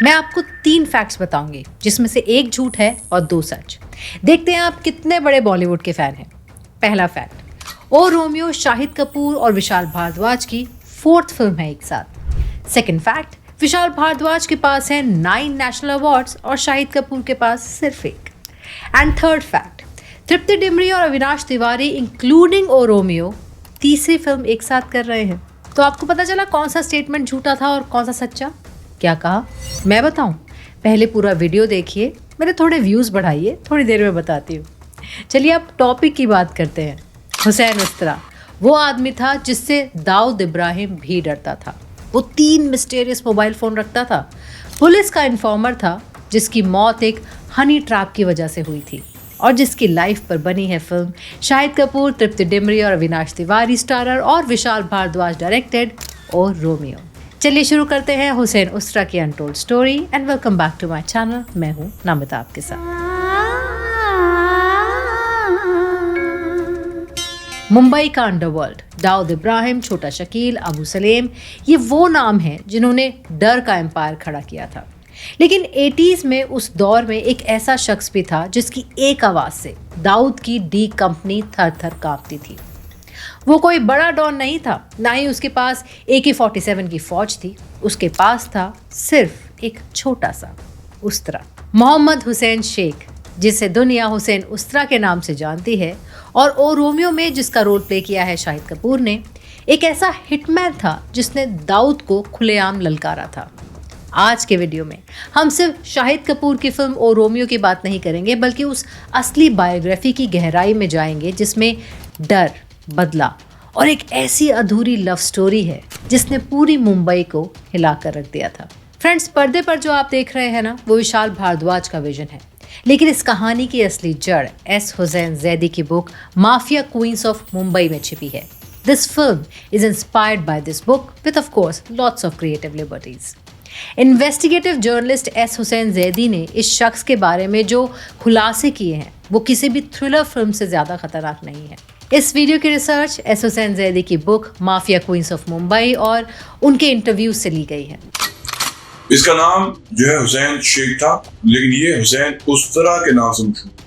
मैं आपको 3 फैक्ट्स बताऊंगी जिसमें से एक झूठ है और 2 सच। देखते हैं आप कितने बड़े बॉलीवुड के फैन हैं। पहला फैक्ट, ओ रोमियो शाहिद कपूर और विशाल भारद्वाज की 4th फिल्म है एक साथ। सेकंड फैक्ट, विशाल भारद्वाज के पास है 9 नेशनल अवार्ड्स और शाहिद कपूर के पास सिर्फ 1। एंड थर्ड फैक्ट, तृप्ति डिमरी और अविनाश तिवारी इंक्लूडिंग ओ रोमियो तीसरी फिल्म एक साथ कर रहे हैं। तो आपको पता चला कौन सा स्टेटमेंट झूठा था और कौन सा सच्चा? क्या कहा मैं बताऊं? पहले पूरा वीडियो देखिए, मेरे थोड़े व्यूज़ बढ़ाइए, थोड़ी देर में बताती हूँ। चलिए अब टॉपिक की बात करते हैं। हुसैन उस्तरा वो आदमी था जिससे दाऊद इब्राहिम भी डरता था। वो 3 मिस्टीरियस मोबाइल फ़ोन रखता था। पुलिस का इन्फॉर्मर था जिसकी मौत एक हनी ट्रैप की वजह से हुई थी और जिसकी लाइफ पर बनी है फिल्म। शाहिद कपूर, तृप्ति डिमरी और अविनाश तिवारी स्टारर और Vishal Bhardwaj directed O Romeo. चलिए शुरू करते हैं हुसैन उस्तरा की untold story. And welcome back to my channel. मैं हूँ नमिता आपके साथ। मुंबई का अंडरवर्ल्ड, दाऊद इब्राहिम, छोटा शकील, अबू सलेम, ये वो नाम हैं जिन्होंने डर का एम्पायर खड़ा किया था। लेकिन 80s में उस दौर में एक ऐसा शख्स भी था जिसकी एक आवाज़ से दाऊद की डी कंपनी थर थर कांपती थी। वो कोई बड़ा डॉन नहीं था, ना ही उसके पास AK-47 की फौज थी। उसके पास था सिर्फ एक छोटा सा उस्तरा, मोहम्मद हुसैन शेख, जिसे दुनिया हुसैन उस्तरा के नाम से जानती है। और ओ रोमियो में जिसका रोल प्ले किया है शाहिद कपूर ने, एक ऐसा हिटमैन था जिसने दाऊद को खुलेआम ललकारा था। आज के वीडियो में हम सिर्फ शाहिद कपूर की फिल्म ओ रोमियो की बात नहीं करेंगे, बल्कि उस असली बायोग्राफी की गहराई में जाएंगे जिसमें डर, बदला और एक ऐसी अधूरी लव स्टोरी है जिसने पूरी मुंबई को हिला कर रख दिया था। फ्रेंड्स, पर्दे पर जो आप देख रहे हैं ना, वो विशाल भारद्वाज का विजन है। लेकिन इस कहानी की असली जड़ एस हुसैन जैदी की book mafia queens of Mumbai में छिपी है। This film is inspired by this book with of course lots of creative liberties. Investigative journalist S Hussain Zaidi ने इस शख्स के बारे में जो खुलासे किए हैं वो किसी भी थ्रिलर फिल्म से ज़्यादा खतरनाक नहीं है। इस वीडियो की रिसर्च एस हुसैन जैदी की book mafia queens of Mumbai और उनके इंटरव्यूज से ली गई है। इसका नाम जो है हुसैन शेख था, लेकिन ये हुसैन उस्तरा के नाम से मशहूर।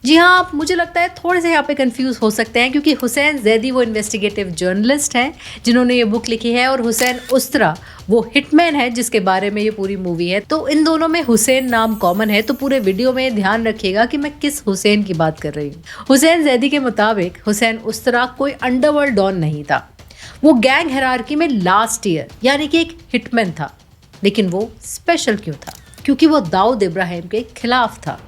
जी हाँ, आप मुझे लगता है थोड़े से यहाँ पे कंफ्यूज हो सकते हैं, क्योंकि हुसैन जैदी वो इन्वेस्टिगेटिव जर्नलिस्ट हैं जिन्होंने ये बुक लिखी है, और हुसैन उस्तरा वो हिटमैन है जिसके बारे में ये पूरी मूवी है। तो इन दोनों में हुसैन नाम कॉमन है। तो पूरे वीडियो में ध्यान रखिएगा कि मैं किस हुसैन की बात कर रही हूँ। हुसैन जैदी के मुताबिक हुसैन उस्तरा कोई अंडरवर्ल्ड डॉन नहीं था। वो गैंग हायरार्की में लास्ट ईयर यानी कि एक हिटमैन था। लेकिन वो स्पेशल क्यों था? क्योंकि वो दाऊद इब्राहिम के खिलाफ था।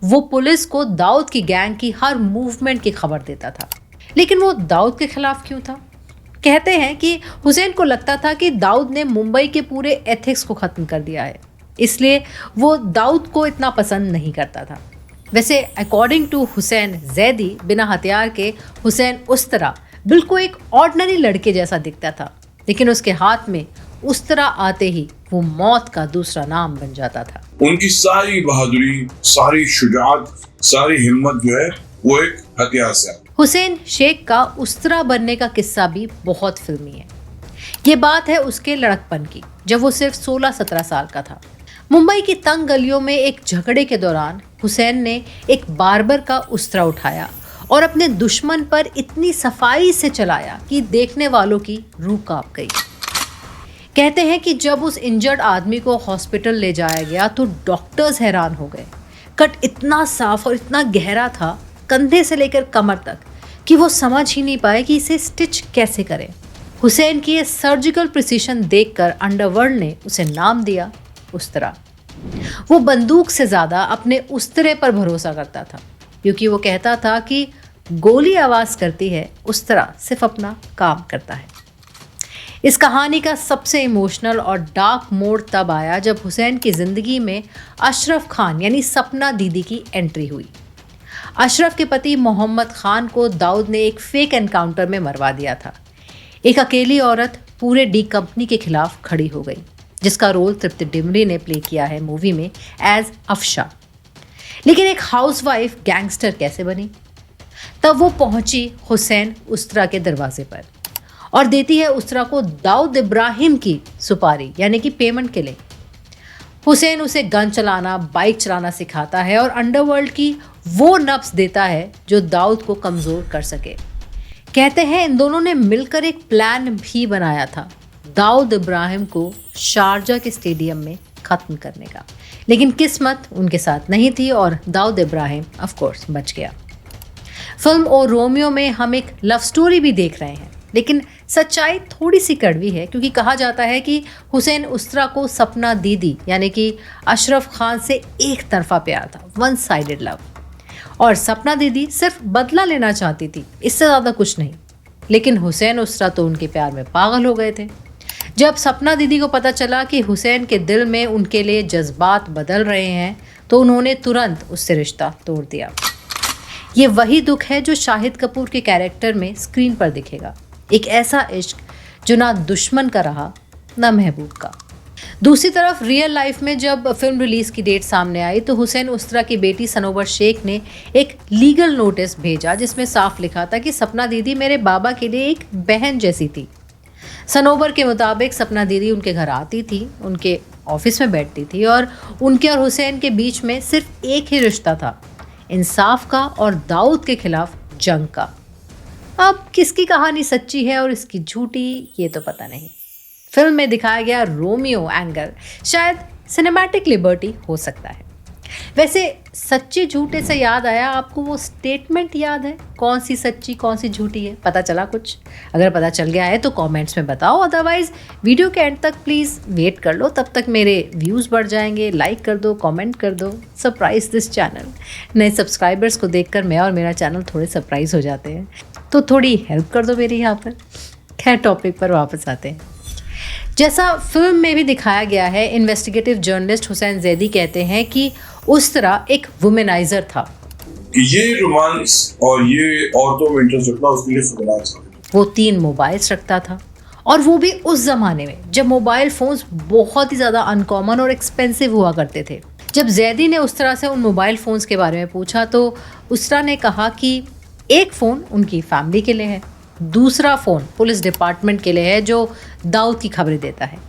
वो पुलिस को दाऊद की गैंग की हर मूवमेंट की खबर देता था। लेकिन वो दाऊद के खिलाफ क्यों था? कहते हैं कि हुसैन को लगता था कि दाऊद ने मुंबई के पूरे एथिक्स को ख़त्म कर दिया है, इसलिए वो दाऊद को इतना पसंद नहीं करता था। वैसे अकॉर्डिंग टू हुसैन जैदी, बिना हथियार के हुसैन उस्तरा बिल्कुल एक ऑर्डिनरी लड़के जैसा दिखता था। लेकिन उसके हाथ में उस्तरा आते ही वो मौत का दूसरा नाम बन जाता था। उनकी सारी बहादुरी, सारी शुजाअत, सारी हिम्मत जो है वो एक हथियार से है। हुसैन शेख का उस्तरा बनने का किस्सा भी बहुत फिल्मी है। ये बात है उसके लड़कपन की, जब वो सिर्फ 16-17 साल का था। मुंबई की तंग गलियों में एक झगड़े के दौरान हुसैन ने एक बार्बर का उस्तरा उठाया और अपने दुश्मन पर इतनी सफाई से चलाया कि देखने वालों की रूह कांप गई। कहते हैं कि जब उस इंजर्ड आदमी को हॉस्पिटल ले जाया गया तो डॉक्टर्स हैरान हो गए। कट इतना साफ और इतना गहरा था, कंधे से लेकर कमर तक, कि वो समझ ही नहीं पाए कि इसे स्टिच कैसे करें। हुसैन की ये सर्जिकल प्रिसीशन देखकर अंडरवर्ल्ड ने उसे नाम दिया उस्तरा। वो बंदूक से ज़्यादा अपने उस्तरे पर भरोसा करता था, क्योंकि वो कहता था कि गोली आवाज़ करती है, उस्तरा सिर्फ अपना काम करता है। इस कहानी का सबसे इमोशनल और डार्क मोड़ तब आया जब हुसैन की ज़िंदगी में अशरफ खान यानी सपना दीदी की एंट्री हुई। अशरफ के पति मोहम्मद खान को दाऊद ने एक फेक एनकाउंटर में मरवा दिया था। एक अकेली औरत पूरे डी कंपनी के खिलाफ खड़ी हो गई, जिसका रोल तृप्ति डिमरी ने प्ले किया है मूवी में एज अफशा। लेकिन एक हाउसवाइफ गैंगस्टर कैसे बनी? तब वो पहुंची हुसैन उस्तरा के दरवाजे पर और देती है उस्तरा को दाऊद इब्राहिम की सुपारी यानी कि पेमेंट के लिए। हुसैन उसे गन चलाना, बाइक चलाना सिखाता है और अंडरवर्ल्ड की वो नब्ज देता है जो दाऊद को कमज़ोर कर सके। कहते हैं इन दोनों ने मिलकर एक प्लान भी बनाया था, दाऊद इब्राहिम को शारजा के स्टेडियम में ख़त्म करने का। लेकिन किस्मत उनके साथ नहीं थी और दाऊद इब्राहिम ऑफ कोर्स बच गया। फिल्म ओ रोमियो में हम एक लव स्टोरी भी देख रहे हैं, लेकिन सच्चाई थोड़ी सी कड़वी है क्योंकि कहा जाता है कि हुसैन उसरा को सपना दीदी यानी कि अशरफ खान से एक तरफा प्यार था, वन साइडेड लव, और सपना दीदी सिर्फ बदला लेना चाहती थी, इससे ज़्यादा कुछ नहीं। लेकिन हुसैन उसरा तो उनके प्यार में पागल हो गए थे। जब सपना दीदी को पता चला कि हुसैन के दिल में उनके लिए जज्बात बदल रहे हैं तो उन्होंने तुरंत उससे रिश्ता तोड़ दिया। ये वही दुख है जो शाहिद कपूर के कैरेक्टर में स्क्रीन पर दिखेगा, एक ऐसा इश्क जो ना दुश्मन का रहा ना महबूब का। दूसरी तरफ रियल लाइफ में जब फिल्म रिलीज की डेट सामने आई तो हुसैन उसरा की बेटी सनोबर शेख ने एक लीगल नोटिस भेजा जिसमें साफ लिखा था कि सपना दीदी मेरे बाबा के लिए एक बहन जैसी थी। सनोबर के मुताबिक सपना दीदी उनके घर आती थी, उनके ऑफिस में बैठती थी और उनके और हुसैन के बीच में सिर्फ एक ही रिश्ता था, इंसाफ का और दाऊद के खिलाफ जंग का। अब किसकी कहानी सच्ची है और इसकी झूठी ये तो पता नहीं। फिल्म में दिखाया गया रोमियो एंगल शायद सिनेमैटिक लिबर्टी हो सकता है। वैसे सच्ची झूठे से याद आया, आपको वो स्टेटमेंट याद है? कौन सी सच्ची कौन सी झूठी है, पता चला कुछ? अगर पता चल गया है तो कमेंट्स में बताओ, अदरवाइज वीडियो के एंड तक प्लीज़ वेट कर लो, तब तक मेरे व्यूज़ बढ़ जाएंगे। लाइक कर दो, कमेंट कर दो, सरप्राइज दिस चैनल। नए सब्सक्राइबर्स को देखकर मैं और मेरा चैनल थोड़े सरप्राइज हो जाते हैं, तो थोड़ी हेल्प कर दो मेरी यहाँ पर। खैर टॉपिक पर वापस आते हैं। जैसा फिल्म में भी दिखाया गया है, इन्वेस्टिगेटिव जर्नलिस्ट हुसैन जैदी कहते हैं कि उस तरह एक वुमेनाइजर था। ये रोमांस और ये औरतों में इंटरेस्ट रखना उसके लिए खतरनाक था। वो 3 मोबाइल्स रखता था और वो भी उस जमाने में जब मोबाइल फोन्स बहुत ही ज़्यादा अनकॉमन और एक्सपेंसिव हुआ करते थे। जब जैदी ने उस तरह से उन मोबाइल फ़ोन्स के बारे में पूछा तो उसरा ने कहा कि एक फ़ोन उनकी फैमिली के लिए है, दूसरा फ़ोन पुलिस डिपार्टमेंट के लिए है जो दाऊद की खबरें देता है,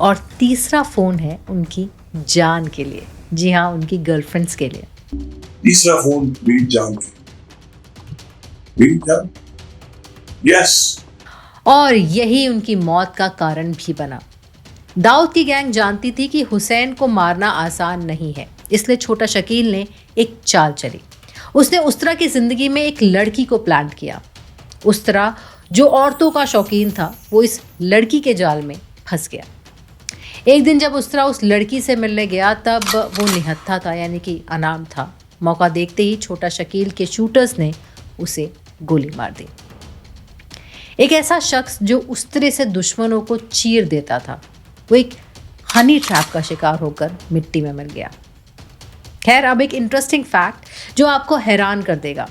और तीसरा फ़ोन है उनकी जान के लिए। जी हाँ, उनकी गर्लफ्रेंड्स के लिए। तीसरा फोन मेरी जान यस। और यही उनकी मौत का कारण भी बना। दाऊद की गैंग जानती थी कि हुसैन को मारना आसान नहीं है, इसलिए छोटा शकील ने एक चाल चली। उसने उसरा की जिंदगी में एक लड़की को प्लांट किया। उसरा जो औरतों का शौकीन था वो इस लड़की के जाल में फंस गया। एक दिन जब उसरा उस लड़की से मिलने गया तब वो निहत्था था, यानी कि अनाम था। मौका देखते ही छोटा शकील के शूटर्स ने उसे गोली मार दी। एक ऐसा शख्स जो उस तरह से दुश्मनों को चीर देता था, वो एक हनी ट्रैप का शिकार होकर मिट्टी में मिल गया। खैर, अब एक इंटरेस्टिंग फैक्ट जो आपको हैरान कर देगा।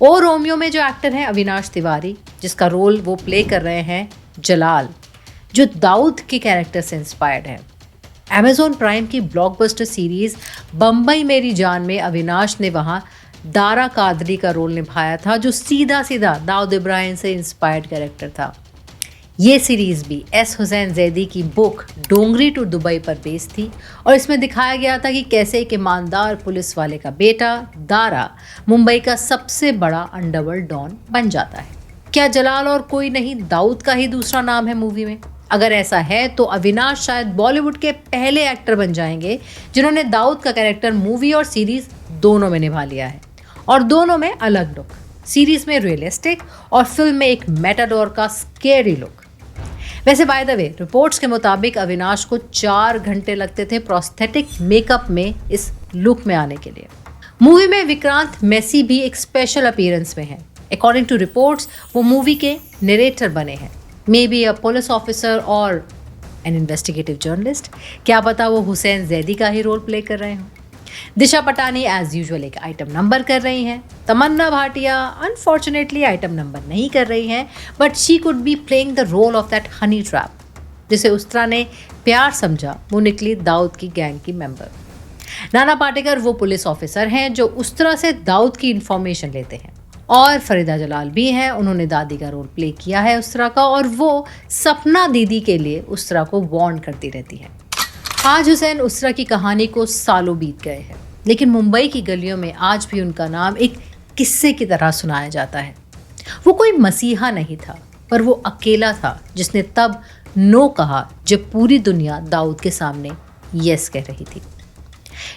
ओ रोमियो में जो एक्टर हैं अविनाश तिवारी, जिसका रोल वो प्ले कर रहे हैं जलाल, जो दाऊद के कैरेक्टर से इंस्पायर्ड है। अमेज़ॉन प्राइम की ब्लॉकबस्टर सीरीज बम्बई मेरी जान में अविनाश ने वहाँ दारा कादरी का रोल निभाया था, जो सीधा सीधा दाऊद इब्राहिम से इंस्पायर्ड कैरेक्टर था। ये सीरीज़ भी एस हुसैन जैदी की बुक डोंगरी टू दुबई पर बेस्ड थी और इसमें दिखाया गया था कि कैसे एक ईमानदार पुलिस वाले का बेटा दारा मुंबई का सबसे बड़ा अंडरवर्ल्ड डॉन बन जाता है। क्या जलाल और कोई नहीं, दाऊद का ही दूसरा नाम है मूवी में? अगर ऐसा है तो अविनाश शायद बॉलीवुड के पहले एक्टर बन जाएंगे जिन्होंने दाऊद का कैरेक्टर मूवी और सीरीज दोनों में निभा लिया है, और दोनों में अलग लुक। सीरीज में रियलिस्टिक और फिल्म में एक मेटाडोर का स्केरी लुक। वैसे बाय द वे, रिपोर्ट्स के मुताबिक अविनाश को 4 घंटे लगते थे प्रोस्थेटिक मेकअप में इस लुक में आने के लिए। मूवी में विक्रांत मैसी भी एक स्पेशल अपीयरेंस में है। अकॉर्डिंग टू रिपोर्ट्स वो मूवी के नरेटर बने हैं, may be a police officer और एन इन्वेस्टिगेटिव जर्नलिस्ट। क्या पता वो हुसैन जैदी का ही रोल प्ले कर रहे हों। दिशा पटानी एज यूजुअल एक आइटम नंबर कर रही हैं। Tamannaah Bhatia unfortunately item number नहीं कर रही हैं, but she could be playing the role of that honey trap जिसे उसरा ने प्यार समझा। वो निकली दाऊद की गैंग की मेंबर। नाना पाटेकर वो पुलिस ऑफिसर हैं जो उसरा से दाऊद की इंफॉर्मेशन लेते हैं, और फरीदा जलाल भी हैं, उन्होंने दादी का रोल प्ले किया है उसरा का, और वो सपना दीदी के लिए उसरा को वार्न करती रहती है। आज हुसैन उसरा की कहानी को सालों बीत गए हैं, लेकिन मुंबई की गलियों में आज भी उनका नाम एक किस्से की तरह सुनाया जाता है। वो कोई मसीहा नहीं था, पर वो अकेला था जिसने तब नो कहा जब पूरी दुनिया दाऊद के सामने यस कह रही थी।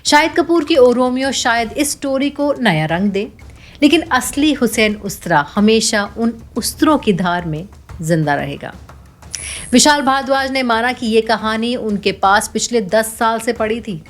शाहिद कपूर की ओ रोमियो शायद इस स्टोरी को नया रंग दे, लेकिन असली हुसैन उस्तरा हमेशा उन उस्तरों की धार में जिंदा रहेगा। विशाल भारद्वाज ने माना कि ये कहानी उनके पास पिछले 10 साल से पड़ी थी,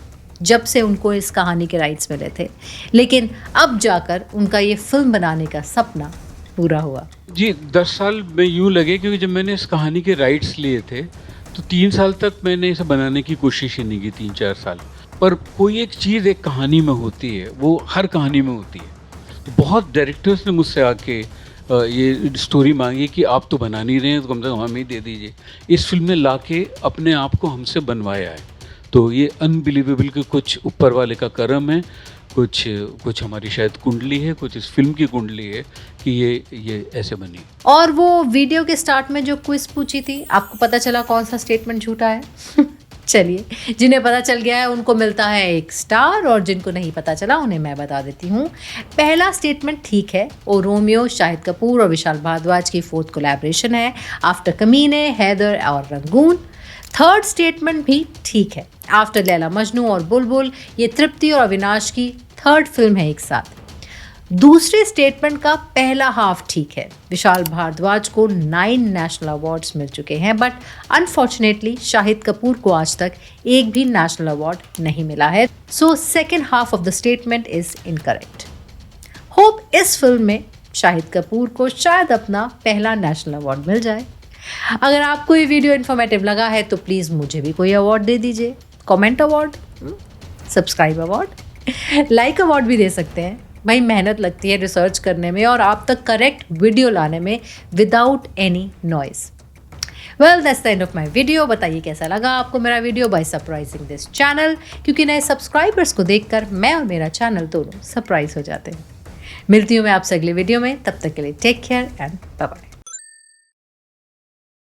जब से उनको इस कहानी के राइट्स मिले थे, लेकिन अब जाकर उनका ये फिल्म बनाने का सपना पूरा हुआ। जी 10 साल में यूँ लगे, क्योंकि जब मैंने इस कहानी के राइट्स लिए थे तो 3 साल तक मैंने इसे बनाने की कोशिश ही नहीं की, 3-4 साल। पर कोई एक चीज़ एक कहानी में होती है, वो हर कहानी में होती है। तो बहुत डायरेक्टर्स ने मुझसे आके ये स्टोरी मांगी कि आप तो बना नहीं रहे हैं, तो कम से कम हमें ही दे दीजिए। इस फिल्म ने लाके अपने आप को हमसे बनवाया है। तो ये अनबिलीवेबल कि कुछ ऊपर वाले का करम है, कुछ हमारी शायद कुंडली है, कुछ इस फिल्म की कुंडली है कि ये ऐसे बनी। और वो वीडियो के स्टार्ट में जो क्विज पूछी थी, आपको पता चला कौन सा स्टेटमेंट झूठा है? चलिए, जिन्हें पता चल गया है उनको मिलता है 1 स्टार, और जिनको नहीं पता चला उन्हें मैं बता देती हूँ। पहला स्टेटमेंट ठीक है, ओ रोमियो शाहिद कपूर और विशाल भारद्वाज की 4th कोलैबोरेशन है आफ्टर कमीने, हैदर और रंगून। थर्ड स्टेटमेंट भी ठीक है, आफ्टर लैला मजनू और बुलबुल ये तृप्ति और अविनाश की 3rd फिल्म है एक साथ। दूसरे स्टेटमेंट का पहला हाफ ठीक है, विशाल भारद्वाज को 9 नेशनल अवार्ड्स मिल चुके हैं, बट अनफॉर्चुनेटली शाहिद कपूर को आज तक एक भी नेशनल अवार्ड नहीं मिला है। So second half of the statement is incorrect. Hope इस फिल्म में शाहिद कपूर को शायद अपना पहला नेशनल अवार्ड मिल जाए। अगर आपको ये वीडियो इन्फॉर्मेटिव लगा है तो प्लीज़ मुझे भी कोई अवार्ड दे दीजिए। Comment award, subscribe award, like award भी दे सकते हैं। भाई मेहनत लगती है रिसर्च करने में और आप तक करेक्ट वीडियो लाने में without any noise. Well that's the end of my video. बताइए कैसा लगा आपको मेरा video by surprising this channel, क्योंकि नए सब्सक्राइबर्स को देखकर मैं और मेरा चैनल दोनों सरप्राइज हो जाते हैं। मिलती हूँ मैं आपसे अगले वीडियो में, तब तक के लिए take care and bye bye.